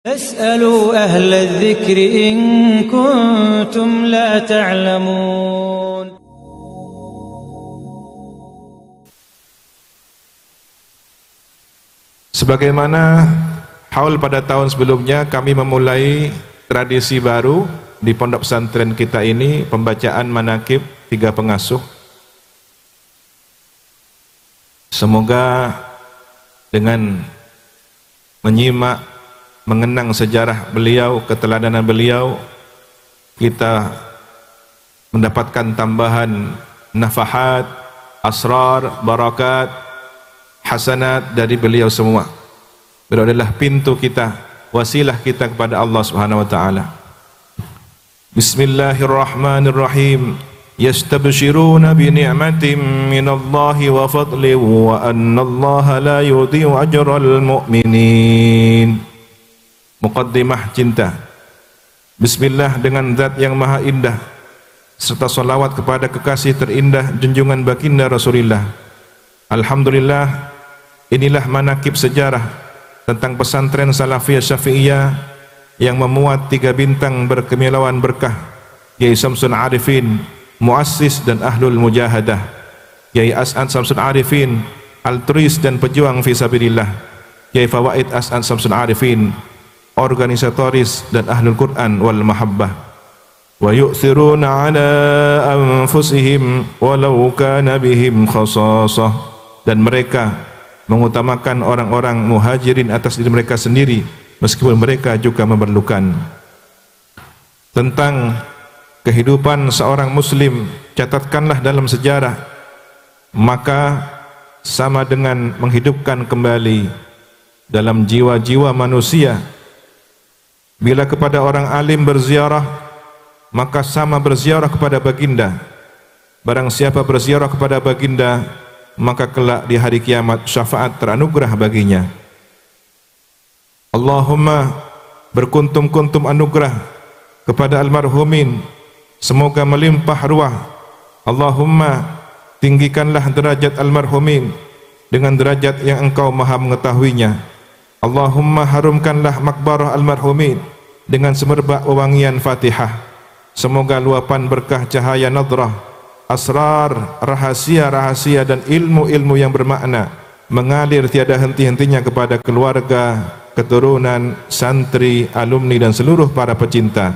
فاسألوا أهل الذكر إن كنتم لا تعلمون. Sebagaimana haul pada tahun sebelumnya, kami memulai tradisi baru di pondok pesantren kita ini, pembacaan manaqib 3 pengasuh. Semoga dengan menyimak, mengenang sejarah beliau, keteladanan beliau, kita mendapatkan tambahan nafahat, asrar, barakat, hasanat dari beliau semua. Beliau adalah pintu kita, wasilah kita kepada Allah Subhanahu wa taala. Bismillahirrahmanirrahim. Yastabshiruna bi ni'matin minallahi wa fadlin wa annallaha la yudhi'u ajral mu'minin. Muqaddimah cinta. Bismillah, dengan zat yang maha indah, serta salawat kepada kekasih terindah junjungan baginda Rasulullah. Alhamdulillah, inilah manaqib sejarah tentang pesantren Salafiyah Syafi'iyah yang memuat 3 bintang berkemilauan berkah, Kiai Samsul Arifin, muassis dan ahlul mujahadah, Kiai As'ad Samsul Arifin, altruis dan pejuang fisabilillah, Kiai Fawaid As'ad Samsul Arifin, organisatoris dan ahlul Quran wal mahabbah. Wa yu'thiruna ala anfusihim walau kana bihim khasasah, dan mereka mengutamakan orang-orang muhajirin atas diri mereka sendiri meskipun mereka juga memerlukan. Tentang kehidupan seorang muslim, catatkanlah dalam sejarah, maka sama dengan menghidupkan kembali dalam jiwa-jiwa manusia. Bila kepada orang alim berziarah, maka sama berziarah kepada baginda. Barang siapa berziarah kepada baginda, maka kelak di hari kiamat syafaat teranugerah baginya. Allahumma berkuntum-kuntum anugerah kepada almarhumin, semoga melimpah ruah. Allahumma tinggikanlah derajat almarhumin dengan derajat yang engkau maha mengetahuinya. Allahumma harumkanlah makbarah almarhumin dengan semerbak wewangian Fatihah. Semoga luapan berkah cahaya nadrah, asrar, rahasia-rahasia dan ilmu-ilmu yang bermakna mengalir tiada henti-hentinya kepada keluarga, keturunan, santri, alumni dan seluruh para pecinta,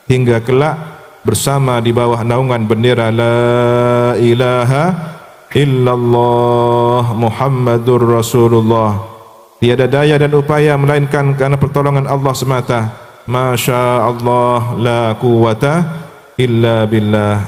hingga kelak bersama di bawah naungan bendera La ilaha illallah Muhammadur Rasulullah. Tiada daya dan upaya melainkan karena pertolongan Allah semata. Masya Allah la quwata illa billah.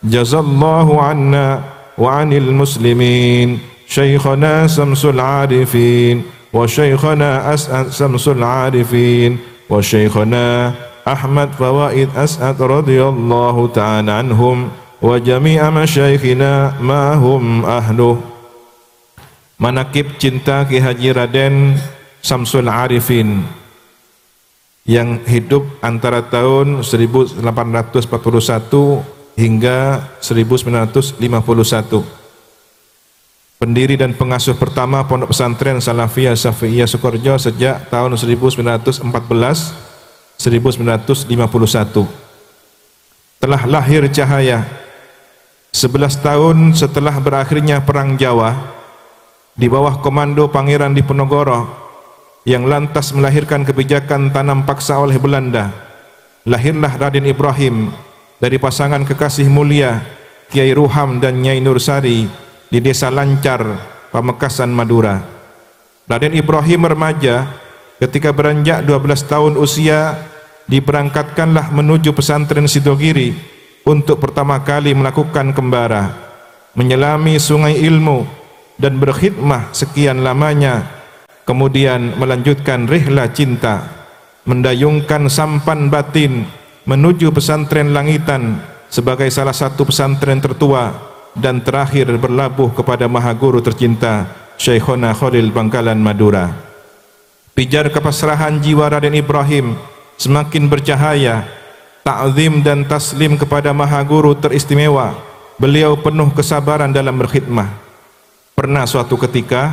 Jazallahu anna wa anil muslimin Syekhana Samsul Arifin wa Syekhana As'ad Samsul Arifin wa Syekhana Ahmad Fawaid As'ad radhiyallahu ta'ala anhum wa jami'a masyaikhina ma hum ahluh. Manaqib cinta Ki Haji Raden Samsul Arifin yang hidup antara tahun 1841 hingga 1951. Pendiri dan pengasuh pertama Pondok Pesantren Salafiyah Syafi'iyah Sukoharjo sejak tahun 1914-1951. Telah lahir cahaya 11 tahun setelah berakhirnya Perang Jawa di bawah komando Pangeran Diponegoro yang lantas melahirkan kebijakan tanam paksa oleh Belanda. Lahirlah Raden Ibrahim dari pasangan kekasih mulia Kiai Ruham dan Nyai Nursari di Desa Lancar, Pamekasan, Madura. Raden Ibrahim remaja ketika beranjak 12 tahun usia diberangkatkanlah menuju pesantren Sidogiri untuk pertama kali melakukan kembara, menyelami sungai ilmu dan berkhidmah sekian lamanya, kemudian melanjutkan rihla cinta, mendayungkan sampan batin menuju pesantren Langitan sebagai salah satu pesantren tertua dan terakhir berlabuh kepada Maha Guru tercinta Syekhona Khalil Bangkalan, Madura. Pijar kepasrahan jiwa Raden Ibrahim semakin bercahaya, ta'zim dan taslim kepada Maha Guru teristimewa. Beliau penuh kesabaran dalam berkhidmah. Pernah suatu ketika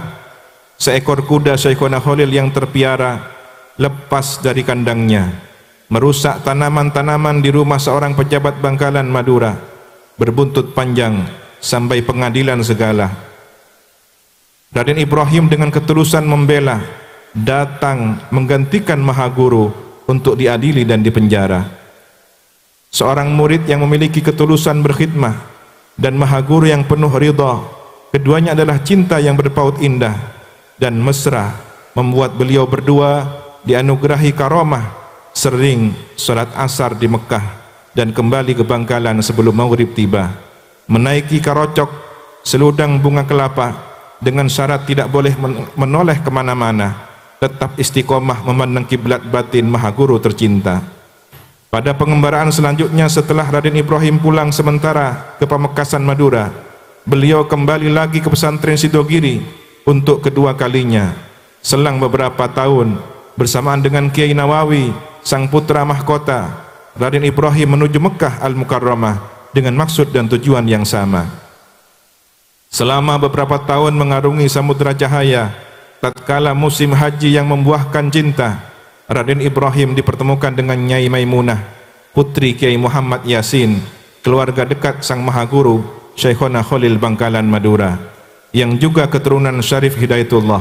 seekor kuda Syekhona Khalil yang terpiara lepas dari kandangnya, merusak tanaman-tanaman di rumah seorang pejabat Bangkalan Madura, berbuntut panjang sampai pengadilan segala. Raden Ibrahim dengan ketulusan membela, datang menggantikan Mahaguru untuk diadili dan dipenjara. Seorang murid yang memiliki ketulusan berkhidmah dan Mahaguru yang penuh ridha, keduanya adalah cinta yang berpaut indah dan mesra, membuat beliau berdua dianugerahi karamah, sering salat asar di Mekah dan kembali ke Bangkalan sebelum maghrib tiba, menaiki karocok seludang bunga kelapa dengan syarat tidak boleh menoleh kemana-mana, tetap istiqomah memandang kiblat batin Mahaguru tercinta. Pada pengembaraan selanjutnya setelah Raden Ibrahim pulang sementara ke Pamekasan Madura, beliau kembali lagi ke pesantren Sidogiri untuk kedua kalinya. Selang beberapa tahun, bersamaan dengan Kiai Nawawi, sang putra mahkota, Raden Ibrahim menuju Mekah Al-Mukarramah dengan maksud dan tujuan yang sama. Selama beberapa tahun mengarungi Samudra Cahaya, tatkala musim haji yang membuahkan cinta, Raden Ibrahim dipertemukan dengan Nyai Maimunah, putri Kiai Muhammad Yasin, keluarga dekat sang Mahaguru Syekhona Khalil Bangkalan Madura, yang juga keturunan Syarif Hidayatullah.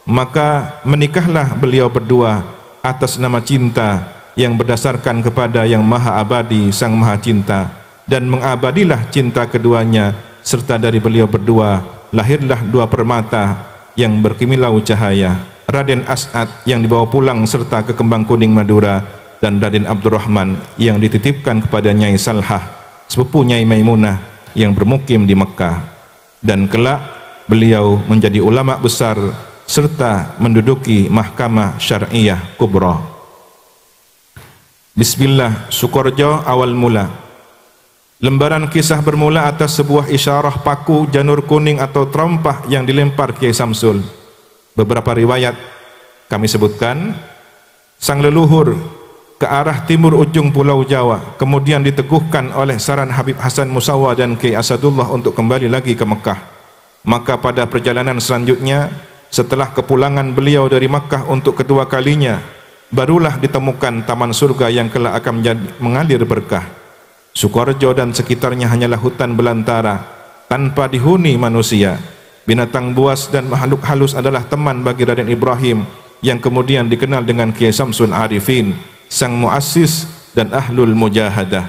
Maka menikahlah beliau berdua atas nama cinta yang berdasarkan kepada yang maha abadi sang maha cinta, dan mengabadilah cinta keduanya, serta dari beliau berdua lahirlah dua permata yang berkimilau cahaya, Raden As'ad yang dibawa pulang serta ke Kembang Kuning Madura, dan Raden Abdurrahman yang dititipkan kepada Nyai Salhah, sepupu Nyai Maimunah yang bermukim di Mekah, dan kelak beliau menjadi ulama besar serta menduduki Mahkamah Syariah Kubra. Bismillah. Sukorejo awal mula. Lembaran kisah bermula atas sebuah isyarah paku janur kuning atau terompah yang dilempar Kiai Samsul. Beberapa riwayat kami sebutkan, sang leluhur ke arah timur ujung pulau Jawa, kemudian diteguhkan oleh saran Habib Hasan Musawa dan Kiai Asadullah untuk kembali lagi ke Mekah. Maka pada perjalanan selanjutnya, setelah kepulangan beliau dari Mekah untuk kedua kalinya, barulah ditemukan taman surga yang kelak akan mengalir berkah. Sukorejo dan sekitarnya hanyalah hutan belantara tanpa dihuni manusia. Binatang buas dan makhluk halus adalah teman bagi Raden Ibrahim, yang kemudian dikenal dengan Kiai Samsul Arifin, sang muassis dan ahlul mujahadah.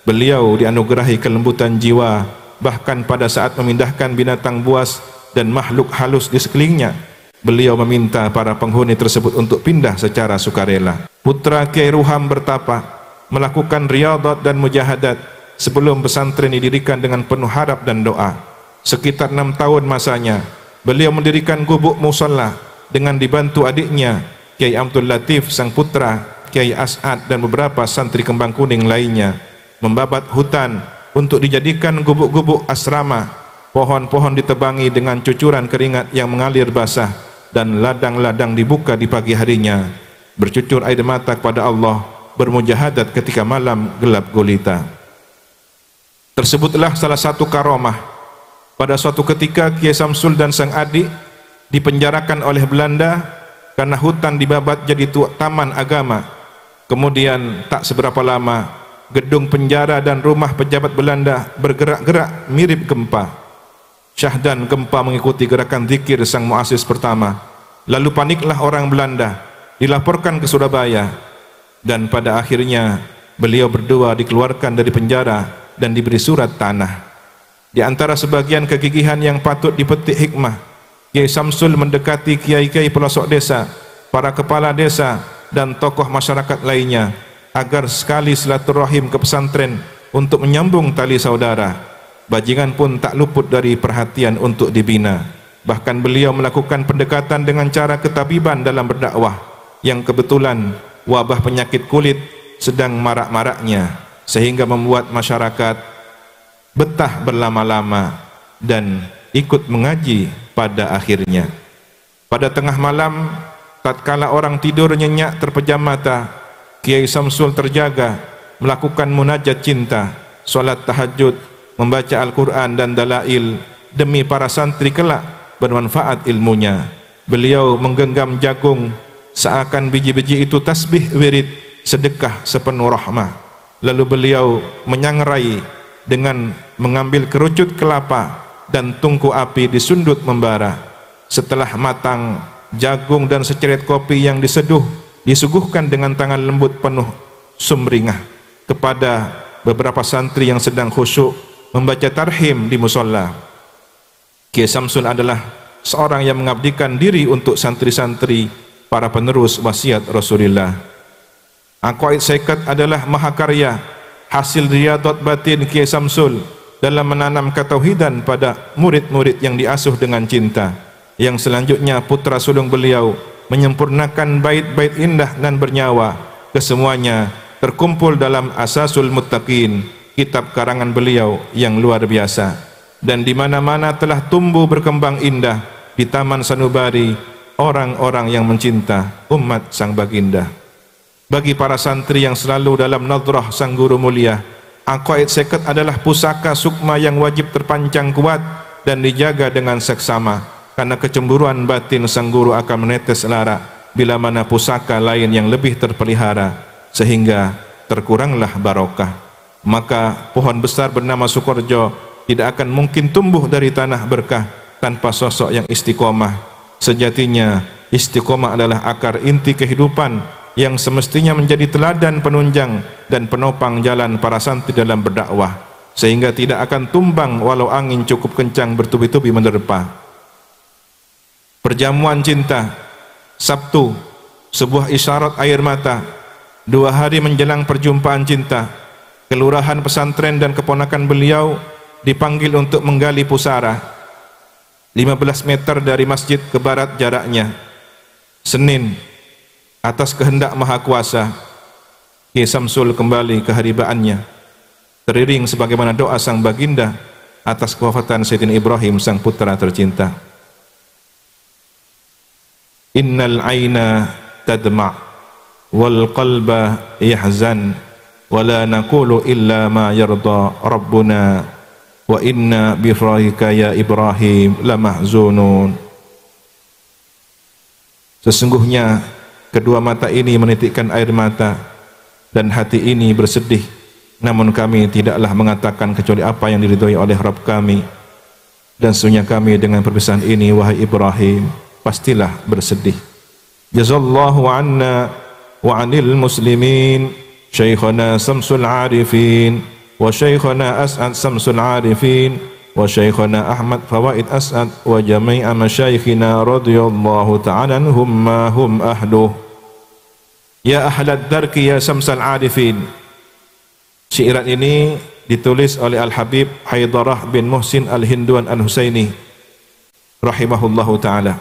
Beliau dianugerahi kelembutan jiwa, bahkan pada saat memindahkan binatang buas dan makhluk halus di sekelilingnya, beliau meminta para penghuni tersebut untuk pindah secara sukarela. Putra Kiai Ruham bertapa, melakukan riyadat dan mujahadat sebelum pesantren didirikan dengan penuh harap dan doa. Sekitar 6 tahun masanya, beliau mendirikan gubuk musalla dengan dibantu adiknya Kiai Abdul Latif, sang putra Kiai As'ad, dan beberapa santri Kembang Kuning lainnya, membabat hutan untuk dijadikan gubuk-gubuk asrama. Pohon-pohon ditebangi dengan cucuran keringat yang mengalir basah, dan ladang-ladang dibuka di pagi harinya, bercucur air mata kepada Allah, bermujahadat ketika malam gelap gulita. Tersebutlah salah satu karamah. Pada suatu ketika Kiai Samsul dan sang adik dipenjarakan oleh Belanda karena hutan dibabat jadi taman agama. Kemudian tak seberapa lama, gedung penjara dan rumah pejabat Belanda bergerak-gerak mirip gempa. Syahdan gempa mengikuti gerakan zikir sang muassis pertama. Lalu paniklah orang Belanda, dilaporkan ke Surabaya, dan pada akhirnya beliau berdua dikeluarkan dari penjara dan diberi surat tanah. Di antara sebagian kegigihan yang patut dipetik hikmah, Kiai Samsul mendekati kiai-kiai pelosok desa, para kepala desa, dan tokoh masyarakat lainnya agar sekali silaturahim ke pesantren untuk menyambung tali saudara. Bajingan pun tak luput dari perhatian untuk dibina. Bahkan beliau melakukan pendekatan dengan cara ketabiban dalam berdakwah, yang kebetulan wabah penyakit kulit sedang marak-maraknya, sehingga membuat masyarakat betah berlama-lama dan ikut mengaji pada akhirnya. Pada tengah malam, tatkala orang tidur nyenyak terpejam mata, Kiai Samsul terjaga melakukan munajat cinta, solat tahajud, membaca Al-Quran dan dalail demi para santri kelak bermanfaat ilmunya. Beliau menggenggam jagung seakan biji-biji itu tasbih wirid sedekah sepenuh rahmah. Lalu beliau menyangrai dengan mengambil kerucut kelapa dan tungku api disundut membara. Setelah matang, jagung dan seceret kopi yang diseduh disuguhkan dengan tangan lembut penuh sumringah kepada beberapa santri yang sedang khusyuk membaca tarhim di musola. Kiai Samsul adalah seorang yang mengabdikan diri untuk santri-santri para penerus wasiat Rasulullah. Aqaid Saikat adalah mahakarya hasil riyadhat batin Kiai Samsul dalam menanam ketauhidan pada murid-murid yang diasuh dengan cinta. Yang selanjutnya putra sulung beliau menyempurnakan bait-bait indah dan bernyawa. Kesemuanya terkumpul dalam Asasul Muttaqin, kitab karangan beliau yang luar biasa. Dan di mana-mana telah tumbuh berkembang indah di Taman Sanubari orang-orang yang mencinta umat sang baginda. Bagi para santri yang selalu dalam nadrah sang guru mulia, Aqaid Saikat adalah pusaka sukma yang wajib terpancang kuat dan dijaga dengan seksama, karena kecemburuan batin sang guru akan menetes lara bila mana pusaka lain yang lebih terpelihara, sehingga terkuranglah barokah. Maka pohon besar bernama Sukorjo tidak akan mungkin tumbuh dari tanah berkah tanpa sosok yang istiqomah. Sejatinya istiqomah adalah akar inti kehidupan yang semestinya menjadi teladan penunjang dan penopang jalan para santri dalam berdakwah, sehingga tidak akan tumbang walau angin cukup kencang bertubi-tubi menerpa. Perjamuan cinta Sabtu, sebuah isyarat air mata. 2 hari menjelang perjumpaan cinta, kelurahan pesantren dan keponakan beliau dipanggil untuk menggali pusara. 15 meter dari masjid ke barat jaraknya. Senin, atas kehendak Maha Kuasa, Kiai Samsul kembali ke haribaannya, teriring sebagaimana doa sang baginda atas kewafatan Sayyidina Ibrahim sang putra tercinta. Innal aina tadma' wal qalba yahzan wa la naqulu illa ma yarda rabbuna wa inna bifraika ya Ibrahim lamahzunun. Sesungguhnya kedua mata ini menitikkan air mata dan hati ini bersedih, namun kami tidaklah mengatakan kecuali apa yang diridhoi oleh Rabb kami. Dan sesungguhnya kami dengan perpisahan ini, wahai Ibrahim, pastilah bersedih. Jazallahu anna wa anil muslimin Syekhana Samsul Arifin wa Syekhana As'ad Samsul Arifin wa Syekhana Ahmad Fawaid As'ad wa jami'a masyaikhina radhiyallahu ta'ala anhum ma hum ahluh. Ya ahlad darki ya Samsul Arifin. Syirat ini ditulis oleh Al-Habib Haidarah bin Muhsin Al-Hinduan Al-Husaini rahimahullahu ta'ala.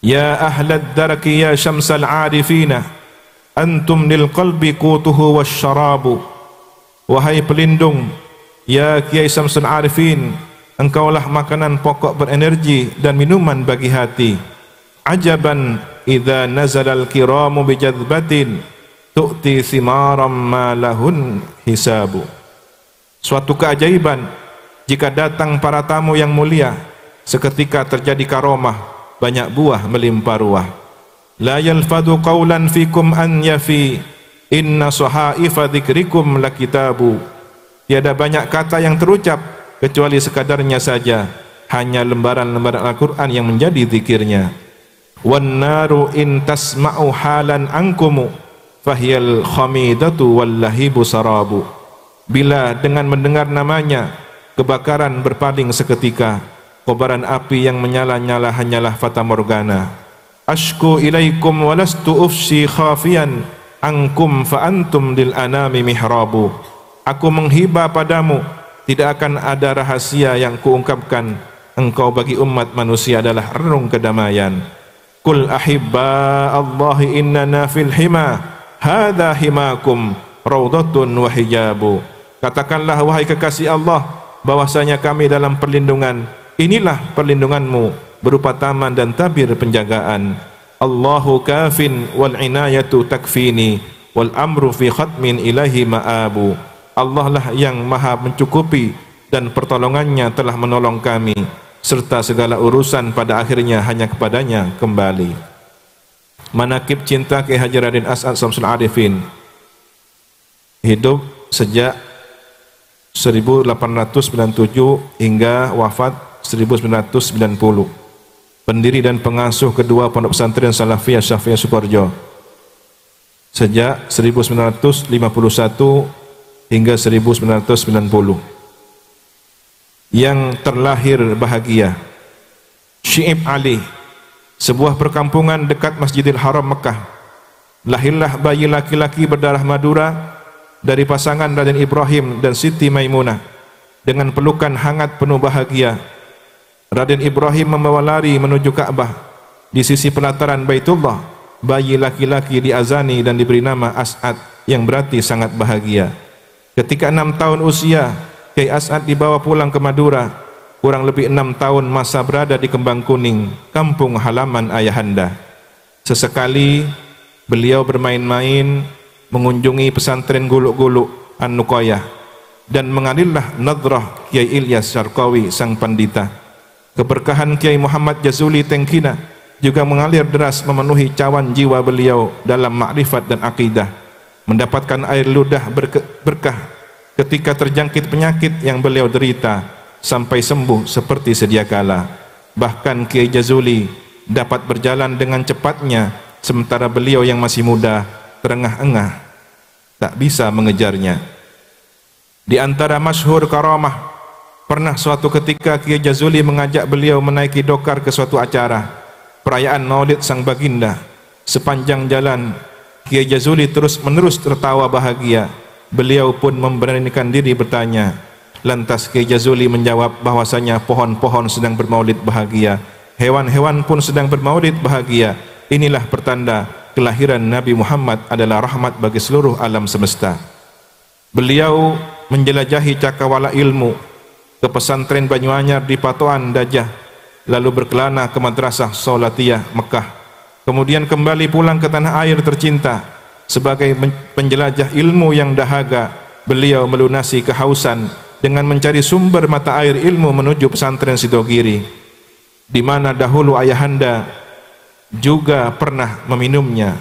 Ya ahlad darki ya Samsul Arifina, antum lil qalbi qutuhu wasyarabu. Wahai pelindung, ya Kiai Samsul Arifin, engkaulah makanan pokok berenergi dan minuman bagi hati. Ajaban idza nazalal kiramu bijadbatin tu'ti simaram ma lahun hisabu. Suatu keajaiban jika datang para tamu yang mulia, seketika terjadi karomah, banyak buah melimpah ruah. La yalfadu qawlan fikum an yafi, inna sahaifa dzikrikum lakitabu. Tiada banyak kata yang terucap kecuali sekadarnya saja, hanya lembaran-lembaran Al-Quran yang menjadi zikirnya. Wan naru in tasma'u halan ankumu fahyal khamidatu wal lahibu sarabu. Bila dengan mendengar namanya kebakaran berpaling seketika, kobaran api yang menyala-nyala hanyalah fata morgana. Ashku ilaikum walastu ufsi khafiyan ankum fa antum lil anami mihrabu. Aku menghibah padamu, tidak akan ada rahasia yang kuungkapkan, engkau bagi umat manusia adalah renung kedamaian. Kul ahibba Allahi innana fil hima hadha himakum raudatun wa hijabu. Katakanlah wahai kekasih Allah, bahwasanya kami dalam perlindungan, inilah perlindunganmu berupa taman dan tabir penjagaan. Allahu kafin wal inayatu takfini wal amru fi khatmin ilahi ma'abu. Allah lah yang maha mencukupi dan pertolongannya telah menolong kami, serta segala urusan pada akhirnya hanya kepadanya kembali. Manakib cinta Kiai Haji Raden As'ad Syamsul Arifin. Hidup sejak 1897 hingga wafat 1990. Pendiri dan pengasuh kedua Pondok Pesantren Salafiyah Syafi'iyah Sukoharjo sejak 1951 hingga 1990. Yang terlahir bahagia. Syi'ib Ali, sebuah perkampungan dekat Masjidil Haram Mekah. Lahirlah bayi laki-laki berdarah Madura dari pasangan Raden Ibrahim dan Siti Maimunah dengan pelukan hangat penuh bahagia. Raden Ibrahim membawa lari menuju Ka'bah. Di sisi pelataran Baitullah, bayi laki-laki diazani dan diberi nama As'ad yang berarti sangat bahagia. Ketika 6 tahun usia, Kiai As'ad dibawa pulang ke Madura. Kurang lebih 6 tahun masa berada di Kembang Kuning, kampung halaman ayahanda. Sesekali beliau bermain-main mengunjungi pesantren Guluk-Guluk An-Nuqayah dan mengalirlah nadrah Kiai Ilyas Syarqawi sang pandita. Keberkahan Kiai Muhammad Jazuli Tengkina juga mengalir deras memenuhi cawan jiwa beliau dalam makrifat dan akidah. Mendapatkan air ludah berkah ketika terjangkit penyakit yang beliau derita sampai sembuh seperti sedia kala. Bahkan Kiai Jazuli dapat berjalan dengan cepatnya sementara beliau yang masih muda terengah-engah tak bisa mengejarnya. Di antara masyhur karamah, pernah suatu ketika Kiai Jazuli mengajak beliau menaiki dokar ke suatu acara perayaan Maulid Sang Baginda. Sepanjang jalan Kiai Jazuli terus-menerus tertawa bahagia. Beliau pun memberanikan diri bertanya. Lantas Kiai Jazuli menjawab bahwasanya pohon-pohon sedang bermaulid bahagia, hewan-hewan pun sedang bermaulid bahagia. Inilah pertanda kelahiran Nabi Muhammad adalah rahmat bagi seluruh alam semesta. Beliau menjelajahi cakrawala ilmu ke pesantren Banyuanyar di Patoan Dajah, lalu berkelana ke Madrasah Saulatiyah Mekah, kemudian kembali pulang ke tanah air tercinta. Sebagai penjelajah ilmu yang dahaga, beliau melunasi kehausan dengan mencari sumber mata air ilmu menuju pesantren Sidogiri, di mana dahulu ayahanda juga pernah meminumnya.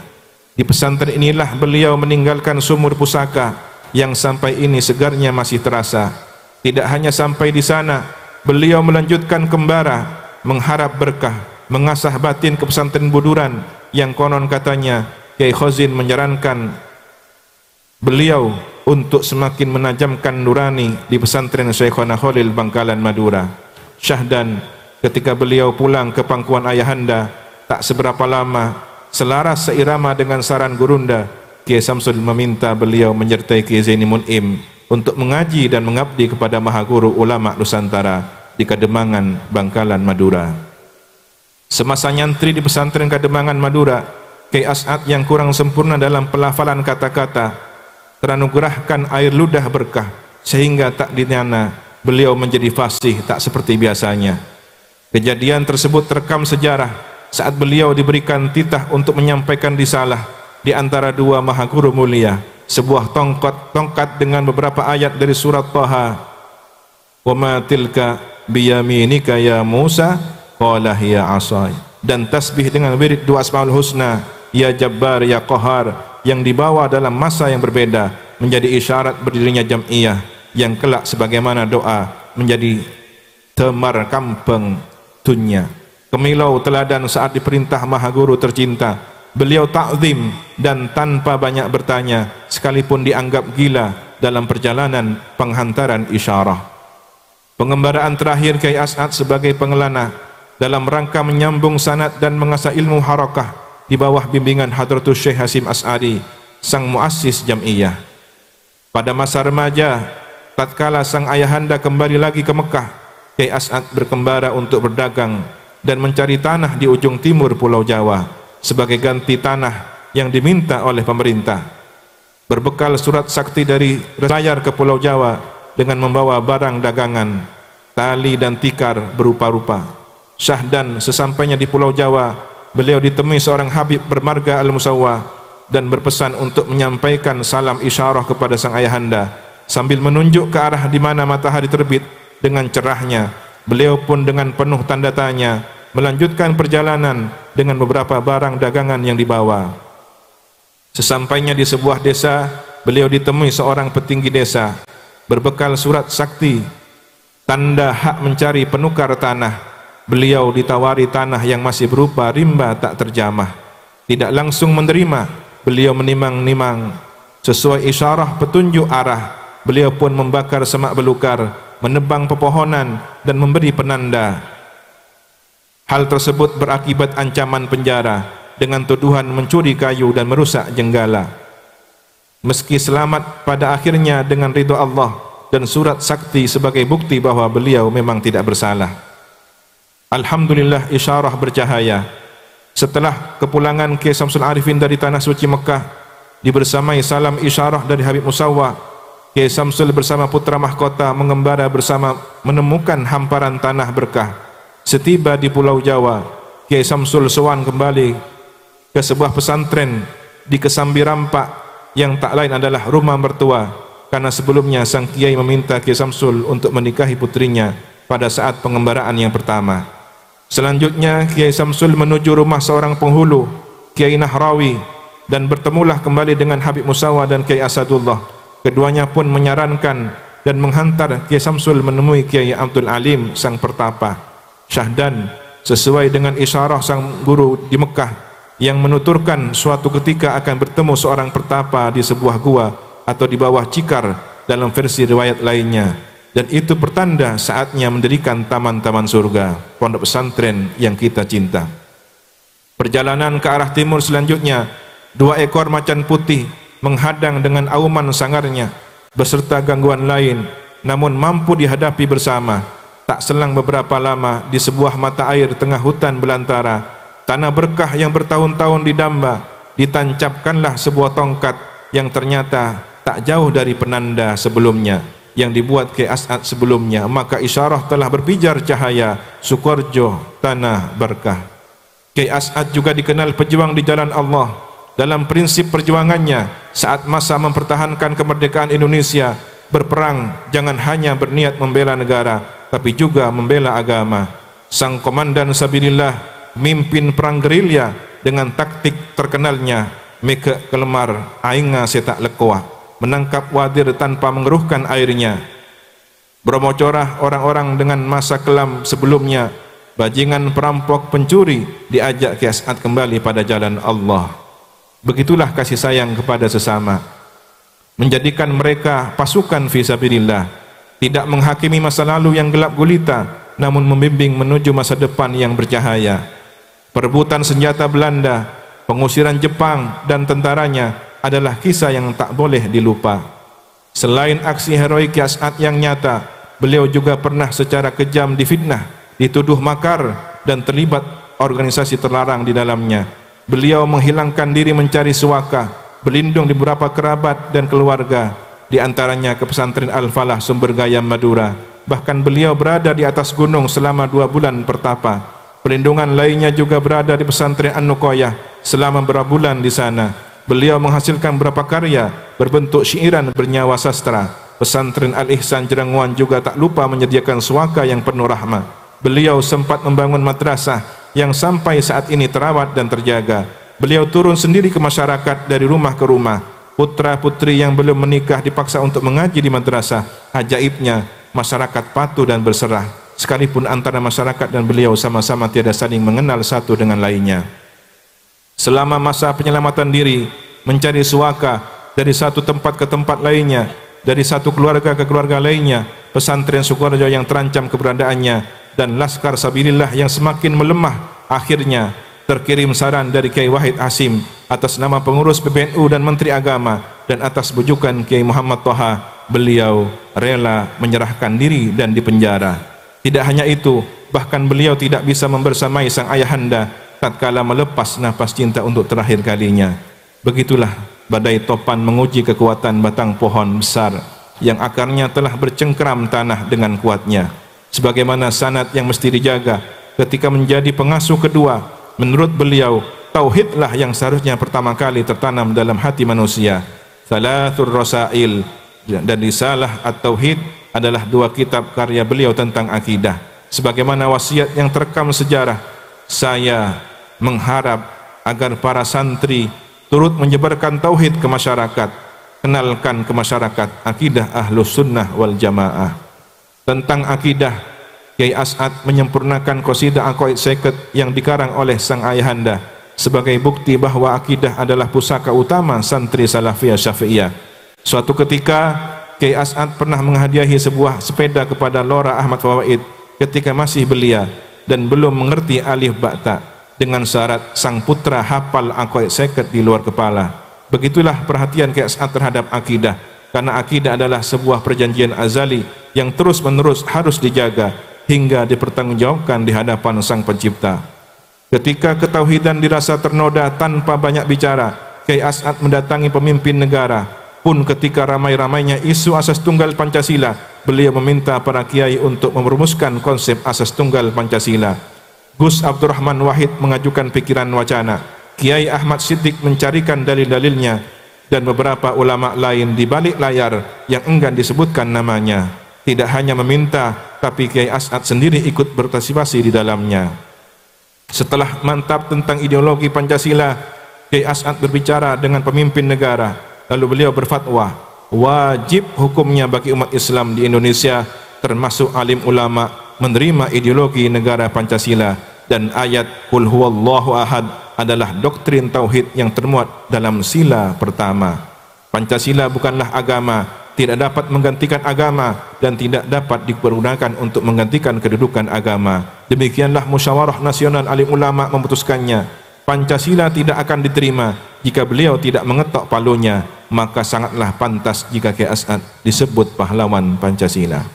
Di pesantren inilah beliau meninggalkan sumur pusaka yang sampai ini segarnya masih terasa. Tidak hanya sampai di sana, beliau melanjutkan kembara mengharap berkah, mengasah batin ke pesantren Buduran yang konon katanya Kiai Khazin menyarankan beliau untuk semakin menajamkan nurani di pesantren Syekhona Khalil Bangkalan Madura. Syahdan, ketika beliau pulang ke pangkuan ayahanda, tak seberapa lama, selaras seirama dengan saran gurunda, Kiai Samsul meminta beliau menyertai Kiai Zaini Mun'im untuk mengaji dan mengabdi kepada Maha Guru Ulama Nusantara di Kademangan, Bangkalan, Madura. Semasa nyantri di pesantren Kademangan, Madura, Kiai As'ad yang kurang sempurna dalam pelafalan kata-kata teranugerahkan air ludah berkah, sehingga tak dinyana beliau menjadi fasih tak seperti biasanya. Kejadian tersebut terekam sejarah saat beliau diberikan titah untuk menyampaikan risalah di antara dua maha guru mulia, sebuah tongkat dengan beberapa ayat dari surat Taha. Wa ma tilka biyaminika ya Musa qala hiya asai, dan tasbih dengan wirid dua Asmaul Husna ya Jabbar ya Qahar yang dibawa dalam masa yang berbeda menjadi isyarat berdirinya jam'iyah yang kelak sebagaimana doa menjadi temar kampung dunia. Kemilau teladan saat diperintah maha guru tercinta, beliau ta'zim dan tanpa banyak bertanya, sekalipun dianggap gila dalam perjalanan penghantaran isyarah. Pengembaraan terakhir Kiai As'ad sebagai pengelana dalam rangka menyambung sanad dan mengasah ilmu harakah di bawah bimbingan Hadratus Syekh Hasim As'adi, sang muassis jam'iyah. Pada masa remaja, tatkala sang ayahanda kembali lagi ke Mekah, Kiai As'ad berkembara untuk berdagang dan mencari tanah di ujung timur Pulau Jawa sebagai ganti tanah yang diminta oleh pemerintah. Berbekal surat sakti dari layar ke Pulau Jawa dengan membawa barang dagangan, tali dan tikar berupa-rupa. Syahdan sesampainya di Pulau Jawa, beliau ditemui seorang Habib bermarga Al-Musawwa dan berpesan untuk menyampaikan salam isyarah kepada sang ayahanda sambil menunjuk ke arah di mana matahari terbit dengan cerahnya. Beliau pun dengan penuh tanda tanya melanjutkan perjalanan dengan beberapa barang dagangan yang dibawa. Sesampainya di sebuah desa, beliau ditemui seorang petinggi desa berbekal surat sakti, tanda hak mencari penukar tanah. Beliau ditawari tanah yang masih berupa rimba tak terjamah. Tidak langsung menerima, beliau menimang-nimang. Sesuai isyarah petunjuk arah, beliau pun membakar semak belukar, menebang pepohonan dan memberi penanda. Hal tersebut berakibat ancaman penjara dengan tuduhan mencuri kayu dan merusak jenggala. Meski selamat pada akhirnya dengan ridha Allah dan surat sakti sebagai bukti bahwa beliau memang tidak bersalah. Alhamdulillah, isyarah bercahaya. Setelah kepulangan Kiai Samsul Arifin dari tanah suci Mekah, dibersamai salam isyarah dari Habib Musawwa, Kiai Samsul bersama putra mahkota mengembara bersama menemukan hamparan tanah berkah. Setiba di Pulau Jawa, Kiai Samsul sowan kembali ke sebuah pesantren di Kesambi Rampak yang tak lain adalah rumah mertua, karena sebelumnya sang kiai meminta Kiai Samsul untuk menikahi putrinya pada saat pengembaraan yang pertama. Selanjutnya Kiai Samsul menuju rumah seorang penghulu, Kiai Nahrawi, dan bertemulah kembali dengan Habib Musawwa dan Kiai Asadullah. Keduanya pun menyarankan dan menghantar Kiai Samsul menemui Kiai Abdul Alim sang pertapa Syahdan, sesuai dengan isyarah sang guru di Mekah yang menuturkan suatu ketika akan bertemu seorang pertapa di sebuah gua atau di bawah cikar dalam versi riwayat lainnya, dan itu pertanda saatnya mendirikan taman-taman surga, pondok pesantren yang kita cinta. Perjalanan ke arah timur selanjutnya, 2 ekor macan putih menghadang dengan auman sangarnya beserta gangguan lain, namun mampu dihadapi bersama. Tak selang beberapa lama, di sebuah mata air tengah hutan belantara, tanah berkah yang bertahun-tahun didamba, ditancapkanlah sebuah tongkat yang ternyata tak jauh dari penanda sebelumnya yang dibuat Kiai As'ad sebelumnya. Maka isyarah telah berpijar cahaya, Sukorejo tanah berkah. Kiai As'ad juga dikenal pejuang di jalan Allah. Dalam prinsip perjuangannya saat masa mempertahankan kemerdekaan Indonesia, berperang jangan hanya berniat membela negara, tapi juga membela agama. Sang komandan Sabilillah mimpin perang gerilya dengan taktik terkenalnya meke kelemar ainga setak lekoah, menangkap wadir tanpa mengeruhkan airnya. Bromo corah orang-orang dengan masa kelam sebelumnya, bajingan perampok pencuri diajak Kiai As'ad kembali pada jalan Allah. Begitulah kasih sayang kepada sesama, menjadikan mereka pasukan fisabilillah, tidak menghakimi masa lalu yang gelap gulita, namun membimbing menuju masa depan yang bercahaya. Perebutan senjata Belanda, pengusiran Jepang dan tentaranya adalah kisah yang tak boleh dilupa. Selain aksi heroik Kiai As'ad yang nyata, beliau juga pernah secara kejam difitnah, dituduh makar dan terlibat organisasi terlarang di dalamnya. Beliau menghilangkan diri mencari suaka, berlindung di beberapa kerabat dan keluarga, di antaranya ke pesantren Al-Falah Sumber Gayam Madura. Bahkan beliau berada di atas gunung selama 2 bulan pertapa. Perlindungan lainnya juga berada di pesantren An-Nuqayah selama beberapa bulan di sana. Beliau menghasilkan beberapa karya berbentuk syairan bernyawa sastra. Pesantren Al-Ihsan Jeranguan juga tak lupa menyediakan suaka yang penuh rahmah. Beliau sempat membangun madrasah yang sampai saat ini terawat dan terjaga. Beliau turun sendiri ke masyarakat dari rumah ke rumah. Putra-putri yang belum menikah dipaksa untuk mengaji di madrasah. Ajaibnya, masyarakat patuh dan berserah. Sekalipun antara masyarakat dan beliau sama-sama tiada saling mengenal satu dengan lainnya. Selama masa penyelamatan diri, mencari suaka dari satu tempat ke tempat lainnya, dari satu keluarga ke keluarga lainnya, pesantren Sukorejo yang terancam keberadaannya, dan Laskar Sabilillah yang semakin melemah, akhirnya terkirim saran dari Kiai Wahid Hasim atas nama pengurus PBNU dan Menteri Agama, dan atas bujukan Kiai Muhammad Toha, beliau rela menyerahkan diri dan dipenjara. Tidak hanya itu, bahkan beliau tidak bisa membersamai sang ayahanda tatkala melepas nafas cinta untuk terakhir kalinya. Begitulah badai topan menguji kekuatan batang pohon besar yang akarnya telah bercengkeram tanah dengan kuatnya. Sebagaimana sanad yang mesti dijaga ketika menjadi pengasuh kedua, menurut beliau, tauhidlah yang seharusnya pertama kali tertanam dalam hati manusia. Salatul Rasail dan Risalah At-Tauhid adalah 2 kitab karya beliau tentang akidah. Sebagaimana wasiat yang terekam sejarah, saya mengharap agar para santri turut menyebarkan tauhid ke masyarakat, kenalkan ke masyarakat akidah Ahlus Sunnah wal Jamaah. Tentang akidah, Kiai As'ad menyempurnakan qasidah Aqaid Seket yang dikarang oleh sang ayahanda sebagai bukti bahwa akidah adalah pusaka utama santri Salafiyah Syafi'iyah. Suatu ketika Kiai As'ad pernah menghadiahi sebuah sepeda kepada Lora Ahmad Fawaid ketika masih belia dan belum mengerti alif ba'ta, dengan syarat sang putra hafal Aqaid Seket di luar kepala. Begitulah perhatian Kiai As'ad terhadap akidah, karena akidah adalah sebuah perjanjian azali yang terus-menerus harus dijaga hingga dipertanggungjawabkan di hadapan Sang Pencipta. Ketika ketauhidan dirasa ternoda tanpa banyak bicara, Kiai As'ad mendatangi pemimpin negara. Pun ketika ramai-ramainya isu asas tunggal Pancasila, beliau meminta para kiai untuk merumuskan konsep asas tunggal Pancasila. Gus Abdurrahman Wahid mengajukan pikiran wacana, Kiai Ahmad Siddiq mencarikan dalil-dalilnya, dan beberapa ulama lain di balik layar yang enggan disebutkan namanya. Tidak hanya meminta, tapi Kiai As'ad sendiri ikut berpartisipasi di dalamnya. Setelah mantap tentang ideologi Pancasila, Kiai As'ad berbicara dengan pemimpin negara. Lalu beliau berfatwa, wajib hukumnya bagi umat Islam di Indonesia, termasuk alim ulama, menerima ideologi negara Pancasila, dan ayat Qul huwallahu ahad adalah doktrin tauhid yang termuat dalam sila pertama. Pancasila bukanlah agama, tidak dapat menggantikan agama, dan tidak dapat dipergunakan untuk menggantikan kedudukan agama. Demikianlah musyawarah nasional alim ulama memutuskannya. Pancasila tidak akan diterima jika beliau tidak mengetok palunya, maka sangatlah pantas jika Kiai As'ad disebut pahlawan Pancasila.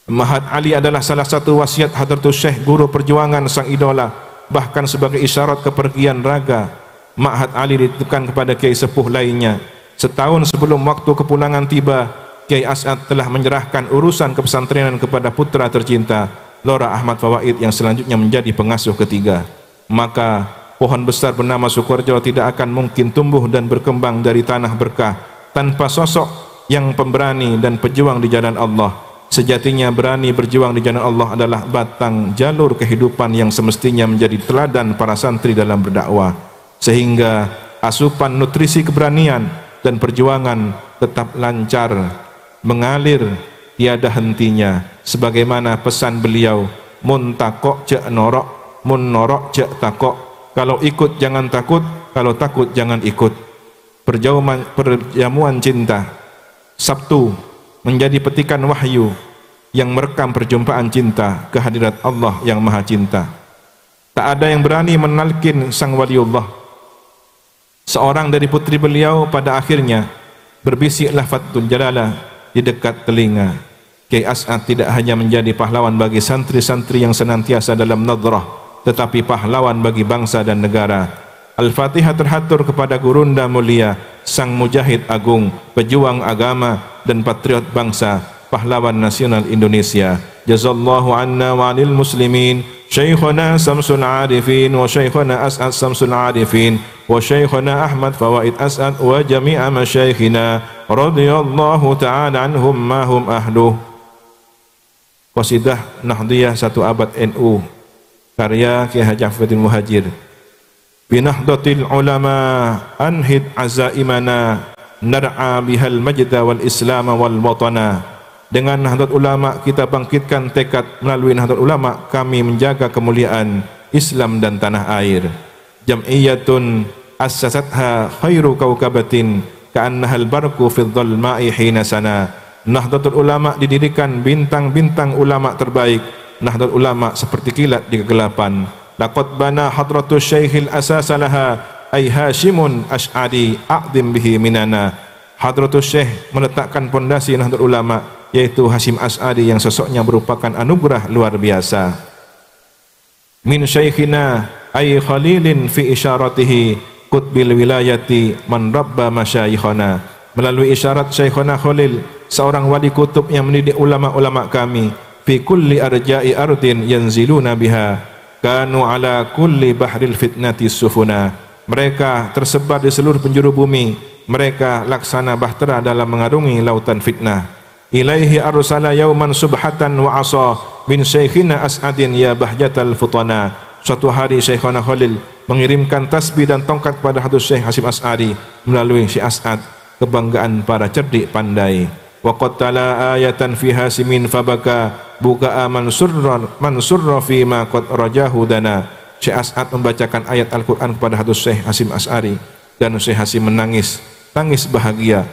Mahat Ali adalah salah satu wasiat Hadratus Syekh, guru perjuangan sang idola. Bahkan sebagai isyarat kepergian raga, Ma'had Ali dititipkan kepada kiai sepuh lainnya. Setahun sebelum waktu kepulangan tiba, Kiai As'ad telah menyerahkan urusan kepesantrenan kepada putra tercinta, Lora Ahmad Fawaid, yang selanjutnya menjadi pengasuh ketiga. Maka pohon besar bernama Sukoharjo tidak akan mungkin tumbuh dan berkembang dari tanah berkah tanpa sosok yang pemberani dan pejuang di jalan Allah. Sejatinya berani berjuang di jalan Allah adalah batang jalur kehidupan yang semestinya menjadi teladan para santri dalam berdakwah, sehingga asupan nutrisi keberanian dan perjuangan tetap lancar mengalir tiada hentinya, sebagaimana pesan beliau, mun takok cek norok, mun norok cek takok. Kalau ikut jangan takut, kalau takut jangan ikut. Perjamuan cinta Sabtu menjadi petikan wahyu yang merekam perjumpaan cinta kehadirat Allah yang Maha Cinta. Tak ada yang berani menalkin sang waliullah. Seorang dari putri beliau pada akhirnya berbisik lafadzul jalalah di dekat telinga. Kiai As'ad tidak hanya menjadi pahlawan bagi santri-santri yang senantiasa dalam nadrah, tetapi pahlawan bagi bangsa dan negara. Al-Fatihah terhatur kepada gurunda mulia, sang mujahid agung, pejuang agama dan patriot bangsa, pahlawan nasional Indonesia. Jazallahu anna wa anil muslimin Syekhuna Samsul Arifin wa Syekhuna As'ad Samsul Arifin wa Syekhuna Ahmad Fawaid As'ad wa jami'a masyaikhina radhiyallahu ta'ala anhum ma hum ahluh. Qasidah Nahdiyah 1 abad NU, karya Kiai Haji Afifuddin Muhajir. Binahdatil ulama anhid azaimana nar'a bihal majda wal islam wal watana. Dengan nahdlat ulama kita bangkitkan tekad, melalui nahdlat ulama kami menjaga kemuliaan Islam dan tanah air. Jam'iyatun assasatha khairu kaukabatin ka'annahal barku fil dhalma'i hina sana. Nahdlatul ulama didirikan bintang-bintang ulama terbaik. Nahdlatul ulama seperti kilat di kegelapan. Laqad bana hadratus syekhil asasa laha ay Hashimun Ash'ari a'zim bihi minana. Hadratus Syekh meletakkan pondasi Nahdlatul Ulama, yaitu Hashim Ash'ari yang sosoknya merupakan anugerah luar biasa. Min syekhina ay khalilin fi isyaratihi qutbil wilayati man rabba masyayikhana. Melalui isyarat Syekhuna Khalil, seorang wali kutub yang mendidik ulama-ulama kami, fi kulli arja'i ardin yanziluna biha kanu ala kulli bahril fitnati sufuna. Mereka tersebar di seluruh penjuru bumi, mereka laksana bahtera dalam mengarungi lautan fitnah. Ilaihi arsala yauman subhatan wa asa min syekhina As'adin ya bahjatal futana. Suatu hari Syekhuna Khalil mengirimkan tasbih dan tongkat kepada Hadratus Syekh Hasyim Asy'ari melalui Syekh As'ad, kebanggaan para cerdik pandai. Wa qad tala ayatan fi Hasimin fabaka buka man surra fi ma qad rajahu dana. Syekh As'ad membacakan ayat Al-Qur'an kepada Hadratus Syekh Hasyim Asy'ari dan Syekh Hasyim menangis, tangis bahagia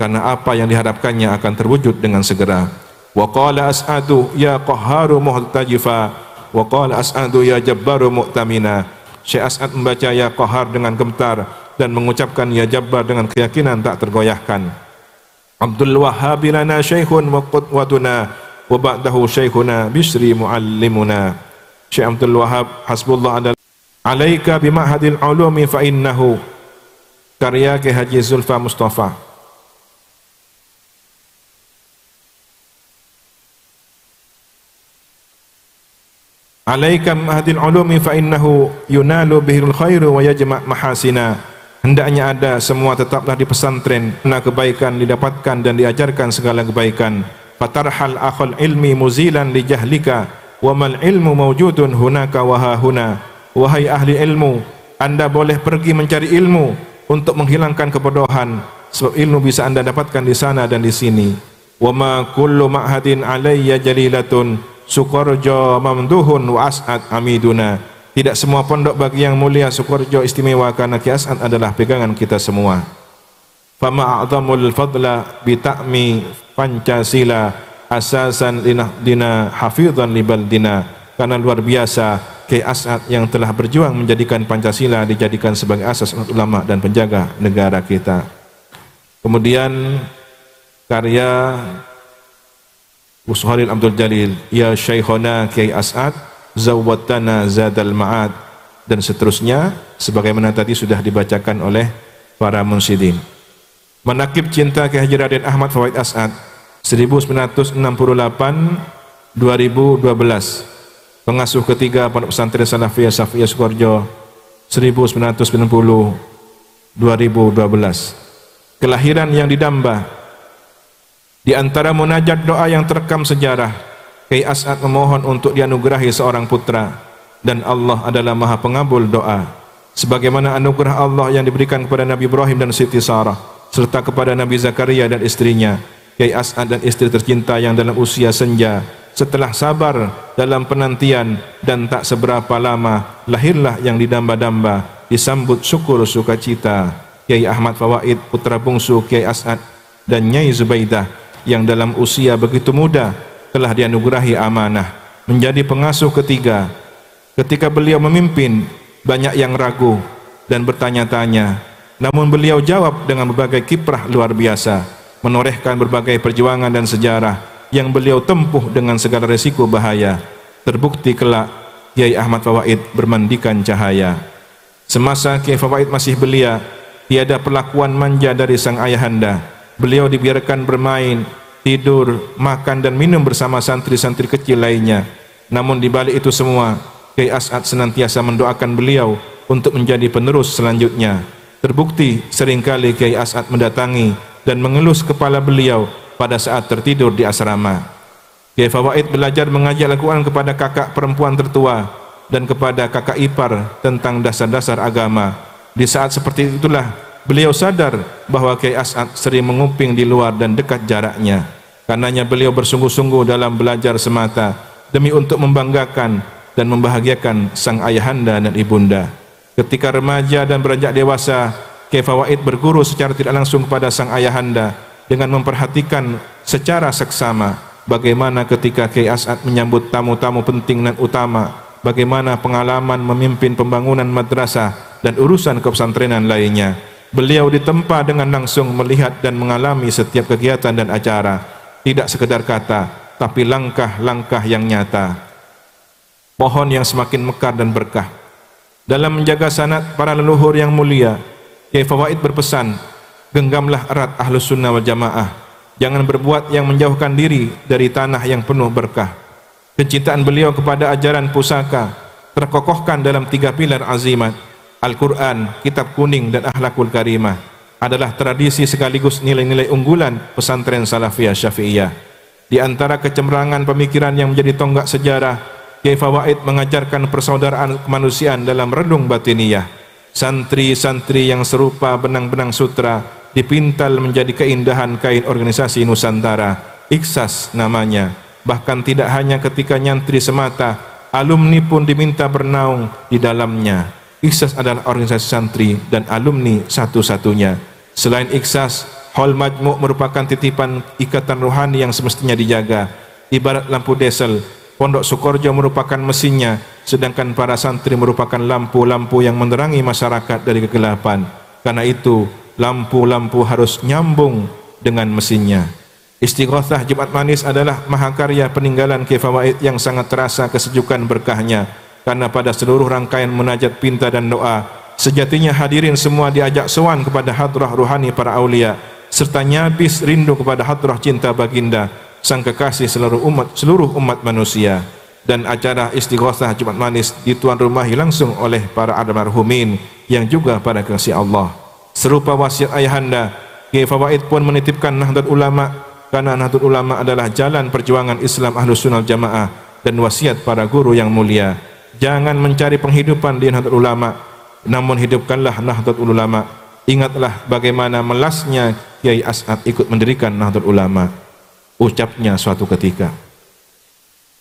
karena apa yang diharapkannya akan terwujud dengan segera. Wa qala As'adu ya qahharu muhtajifa wa qala As'adu ya jabbaru mu'tamina. Syekh As'ad membaca ya qahhar dengan gemetar dan mengucapkan ya jabbar dengan keyakinan tak tergoyahkan. Abdul Wahhab lana syekhun wa qudwatuna wa ba'dahu syekhuna Bisri muallimuna. Syekh Abdul Wahhab hasbullah adalah alaika bi ma'hadil ulumi fa innahu karya Ki Haji Zulfa Mustafa. Alaika bi ma'hadil ulumi fa innahu yunalu bihil khairu wa yajma' mahasina. Hendaknya ada semua tetaplah di pesantren, karena kebaikan didapatkan dan diajarkan segala kebaikan. Fatarhal akhul ilmi muzilan li jahlika wa mal ilmu mawjudun hunaka wa hahuna. Wahai ahli ilmu, Anda boleh pergi mencari ilmu untuk menghilangkan kebodohan, sebab ilmu bisa Anda dapatkan di sana dan di sini. Wa ma kullu ma'hadin alayya jalilatun Sukorjo mamduhun wa As'ad amiduna. Tidak semua pondok bagi yang mulia Sukorjo istimewa, karena Ki As'ad adalah pegangan kita semua. Fama a'zamul fadla bita'mi Pancasila asasan linahdina hafidhan libaldina. Karena luar biasa Ki As'ad yang telah berjuang menjadikan Pancasila dijadikan sebagai asas ulama dan penjaga negara kita. Kemudian karya Usharil Abdul Jalil, ya Syekhona Kiai As'ad zawwatana zadal ma'ad, dan seterusnya sebagaimana tadi sudah dibacakan oleh para munsyidin. Manaqib cinta Kiai Haji Raden Ahmad Fawaid As'ad 1968-2012. Pengasuh ketiga Pondok Pesantren Salafiyah Safiyah Sukoharjo 1990-2012. Kelahiran yang didamba. Di antara munajat doa yang terekam sejarah, Kiai As'ad memohon untuk dianugerahi seorang putra, dan Allah adalah Maha Pengabul doa. Sebagaimana anugerah Allah yang diberikan kepada Nabi Ibrahim dan Siti Sarah, serta kepada Nabi Zakaria dan istrinya, Kiai As'ad dan istri tercinta yang dalam usia senja, setelah sabar dalam penantian dan tak seberapa lama, lahirlah yang didamba-damba, disambut syukur sukacita. Kiai Ahmad Fawaid, putra bungsu Kiai As'ad dan Nyai Zubaidah, yang dalam usia begitu muda telah dianugerahi amanah menjadi pengasuh ketiga. Ketika beliau memimpin, banyak yang ragu dan bertanya-tanya, namun beliau jawab dengan berbagai kiprah luar biasa, menorehkan berbagai perjuangan dan sejarah yang beliau tempuh dengan segala resiko bahaya. Terbukti kelak Kiai Ahmad Fawaid bermandikan cahaya. Semasa Kiai Fawaid masih belia, tiada perlakuan manja dari sang ayahanda. Beliau dibiarkan bermain, tidur, makan dan minum bersama santri-santri kecil lainnya. Namun di balik itu semua, Kiai As'ad senantiasa mendoakan beliau untuk menjadi penerus selanjutnya. Terbukti seringkali Kiai As'ad mendatangi dan mengelus kepala beliau pada saat tertidur di asrama. Kiai Fawaid belajar mengajar Al-Quran kepada kakak perempuan tertua dan kepada kakak ipar tentang dasar-dasar agama. Di saat seperti itulah beliau sadar bahwa Kiai As'ad sering menguping di luar dan dekat jaraknya. Karenanya beliau bersungguh-sungguh dalam belajar semata demi untuk membanggakan dan membahagiakan sang ayahanda dan ibunda. Ketika remaja dan beranjak dewasa, Kiai Fawaid berguru secara tidak langsung kepada sang ayahanda dengan memperhatikan secara seksama bagaimana ketika Kiai As'ad menyambut tamu-tamu penting dan utama, bagaimana pengalaman memimpin pembangunan madrasah dan urusan kepesantrenan lainnya. Beliau ditempa dengan langsung melihat dan mengalami setiap kegiatan dan acara, tidak sekedar kata, tapi langkah-langkah yang nyata. Pohon yang semakin mekar dan berkah. Dalam menjaga sanad para leluhur yang mulia, Kiai Fawaid berpesan, genggamlah erat Ahlus Sunnah wal Jamaah, jangan berbuat yang menjauhkan diri dari tanah yang penuh berkah. Kecintaan beliau kepada ajaran pusaka terkokohkan dalam 3 pilar azimat: Al-Quran, Kitab Kuning, dan Akhlakul Karimah. Adalah tradisi sekaligus nilai-nilai unggulan pesantren Salafiyah Syafi'iyah. Di antara kecemerlangan pemikiran yang menjadi tonggak sejarah, Kiai Fawaid mengajarkan persaudaraan kemanusiaan dalam renung batiniyah. Santri-santri yang serupa benang-benang sutra dipintal menjadi keindahan kain organisasi Nusantara. Iksas namanya. Bahkan tidak hanya ketika nyantri semata, alumni pun diminta bernaung di dalamnya. Iksas adalah organisasi santri dan alumni satu-satunya. Selain Iksas, Hall Majmu' merupakan titipan ikatan rohani yang semestinya dijaga. Ibarat lampu diesel, Pondok Sukorjo merupakan mesinnya, sedangkan para santri merupakan lampu-lampu yang menerangi masyarakat dari kegelapan. Karena itu, lampu-lampu harus nyambung dengan mesinnya. Istighatsah Jumat Manis adalah mahakarya peninggalan Kiai Fawaid yang sangat terasa kesejukan berkahnya. Karena pada seluruh rangkaian munajat pinta dan doa, sejatinya hadirin semua diajak sowan kepada hadrah rohani para aulia, serta nyabis rindu kepada hadrah cinta baginda, sang kekasih seluruh umat manusia. Dan acara istighatsah Jumat Manis dituan rumahi langsung oleh para almarhumin yang juga para kekasih Allah. Serupa wasiat ayahanda, Kiai Fawaid pun menitipkan Nahdlatul Ulama, karena Nahdlatul Ulama adalah jalan perjuangan Islam Ahlus Sunnah Jamaah, dan wasiat para guru yang mulia. Jangan mencari penghidupan di Nahdlatul Ulama, namun hidupkanlah Nahdlatul Ulama. Ingatlah bagaimana melasnya Kiai As'ad ikut mendirikan Nahdlatul Ulama. Ucapnya suatu ketika,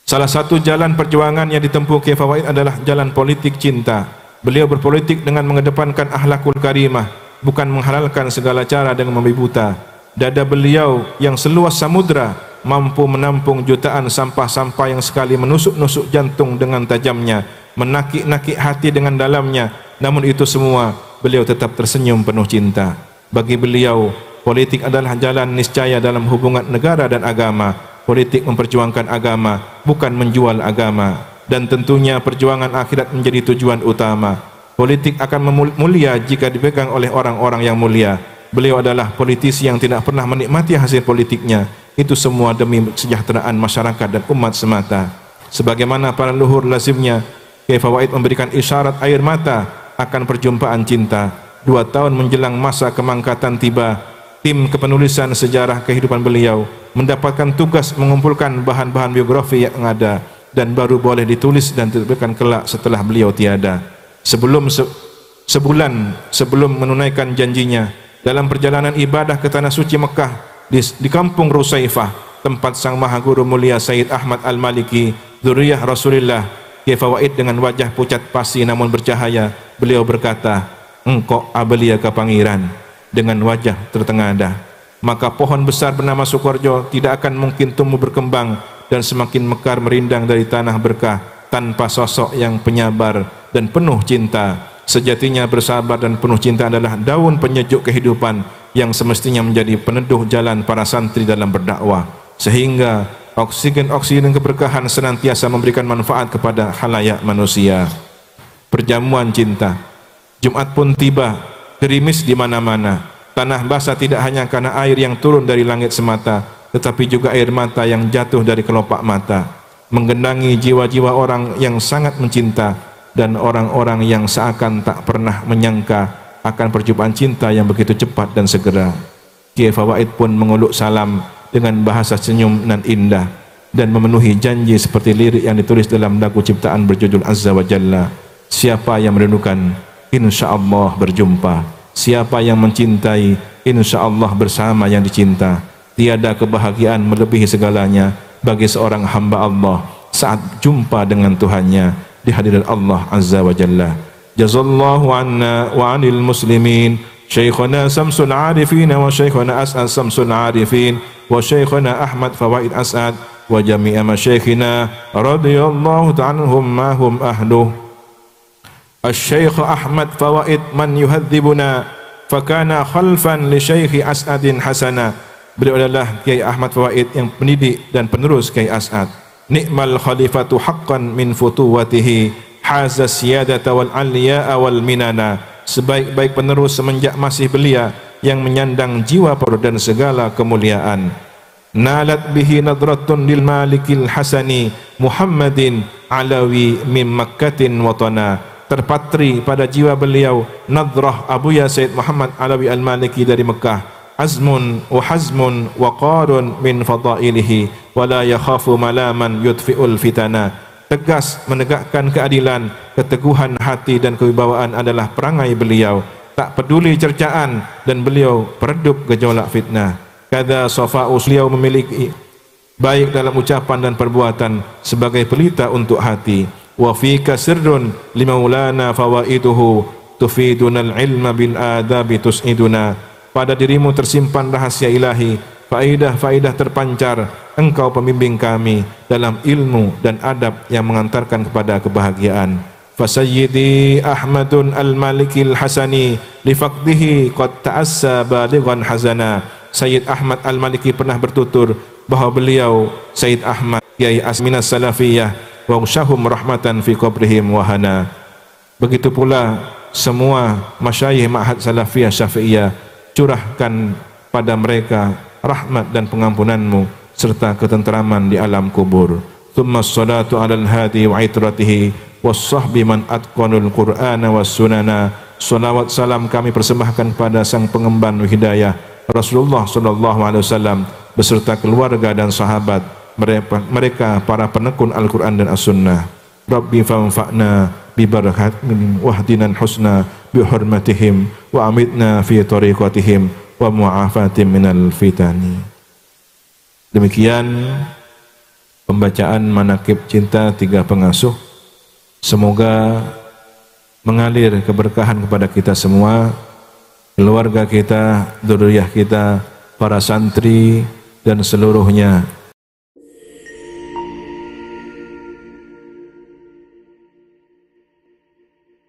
salah satu jalan perjuangan yang ditempuh Kiai Fawaid adalah jalan politik cinta. Beliau berpolitik dengan mengedepankan akhlakul karimah, bukan menghalalkan segala cara dengan membabi buta. Dada beliau yang seluas samudra mampu menampung jutaan sampah-sampah yang sekali menusuk-nusuk jantung dengan tajamnya, menakik-nakik hati dengan dalamnya. Namun itu semua beliau tetap tersenyum penuh cinta. Bagi beliau, politik adalah jalan niscaya dalam hubungan negara dan agama. Politik memperjuangkan agama, bukan menjual agama. Dan tentunya perjuangan akhirat menjadi tujuan utama. Politik akan mulia jika dipegang oleh orang-orang yang mulia. Beliau adalah politisi yang tidak pernah menikmati hasil politiknya. Itu semua demi kesejahteraan masyarakat dan umat semata. Sebagaimana para leluhur lazimnya, Kiai Fawaid memberikan isyarat air mata akan perjumpaan cinta. 2 tahun menjelang masa kemangkatan tiba, tim kepenulisan sejarah kehidupan beliau mendapatkan tugas mengumpulkan bahan-bahan biografi yang ada dan baru boleh ditulis dan diterbitkan kelak setelah beliau tiada. Sebulan sebelum menunaikan janjinya dalam perjalanan ibadah ke tanah suci Mekah, di kampung Rusaifah, tempat sang maha guru mulia Sayyid Ahmad Al-Maliki, dzurriyyah Rasulullah, Kiai Fawaid dengan wajah pucat pasi namun bercahaya, beliau berkata, "Engkau abelia ka pangeran," dengan wajah tertengadah. Maka pohon besar bernama Sukorjo tidak akan mungkin tumbuh berkembang dan semakin mekar merindang dari tanah berkah tanpa sosok yang penyabar dan penuh cinta. Sejatinya bersabar dan penuh cinta adalah daun penyejuk kehidupan yang semestinya menjadi peneduh jalan para santri dalam berdakwah, sehingga oksigen keberkahan senantiasa memberikan manfaat kepada khalayak manusia. Perjamuan cinta. Jumat pun tiba, gerimis di mana-mana. Tanah basah tidak hanya karena air yang turun dari langit semata, tetapi juga air mata yang jatuh dari kelopak mata, menggenangi jiwa-jiwa orang yang sangat mencinta dan orang-orang yang seakan tak pernah menyangka akan perjumpaan cinta yang begitu cepat dan segera. Kiai Fawaid pun menguluk salam dengan bahasa senyum nan indah dan memenuhi janji seperti lirik yang ditulis dalam lagu ciptaan berjudul Azza wa Jalla. Siapa yang merindukan, insya-Allah berjumpa. Siapa yang mencintai, insya-Allah bersama yang dicinta. Tiada kebahagiaan melebihi segalanya bagi seorang hamba Allah saat jumpa dengan Tuhannya di hadirat Allah Azza wa Jalla. Jazallahu anna wa anil muslimin Syekhana Samsul Arifin wa Syekhana As'ad Samsul Arifin wa Syekhana Ahmad Fawaid As'ad wa jami'a masyayikhina radhiyallahu ta'ala anhum ma hum ahluh. Asy-Syaikh Ahmad Fawaid man yuhadzibuna fakana khalfan li Syaikh As'adin hasana. Beliau adalah Kiai Ahmad Fawaid yang pendidik dan penerus Kiai As'ad. Ni'mal khalifatu haqqan min futuwatihi haza siyadata wal aliyah wal minana. Sebaik-baik penerus semenjak masih belia yang menyandang jiwa dan segala kemuliaan. Nalat bihi nadratun lil malikil hasani Muhammadin alawi min Makkatin watana. Terpatri pada jiwa beliau nadrah Abuya Sayyid Muhammad Alawi Al-Maliki dari Mekah. Azmun wa hazmun wa qarun min fadailihi wa la yakhafu malaman yudfi'ul fitana. tegas menegakkan keadilan, keteguhan hati dan kewibawaan adalah perangai beliau, tak peduli cercaan, dan beliau peredup gejolak fitnah. Kada safa'u, beliau memiliki baik dalam ucapan dan perbuatan sebagai pelita untuk hati. Wa fika sirrun limaulana fawaituhu tufidunal ilma bil adabi tus'iduna. Pada dirimu tersimpan rahasia ilahi, faidah-faidah terpancar, engkau pembimbing kami dalam ilmu dan adab yang mengantarkan kepada kebahagiaan. Fasayyidi Ahmadun al-Malikil Hasani lifaqdihi qad ta'assa balighan hazana. Sayyid Ahmad al-Maliki pernah bertutur bahawa beliau Sayyid Ahmad Kiai Asminas Salafiyah wa usyahum rahmatan fi qabrihim wahana. Begitu pula semua masyayikh Ma'had Salafiyah Syafi'iyah, curahkan pada mereka rahmat dan pengampunanmu serta ketenteraman di alam kubur. Thumma salatu alal hadi wa itratihi wassahbi man atqanul qur'ana was sunana. Salawat salam kami persembahkan pada sang pengemban hidayah Rasulullah sallallahu alaihi wasallam beserta keluarga dan sahabat mereka para penekun Al-Qur'an dan As-Sunnah. Rabbi fanfa'na bi barakatin wahdinan husna bi hurmatihim wa amitna fi tariqatihim wa mu'afatin minal fitani. Demikian pembacaan manaqib cinta tiga pengasuh. Semoga mengalir keberkahan kepada kita semua, keluarga kita, dzurriyyah kita, para santri dan seluruhnya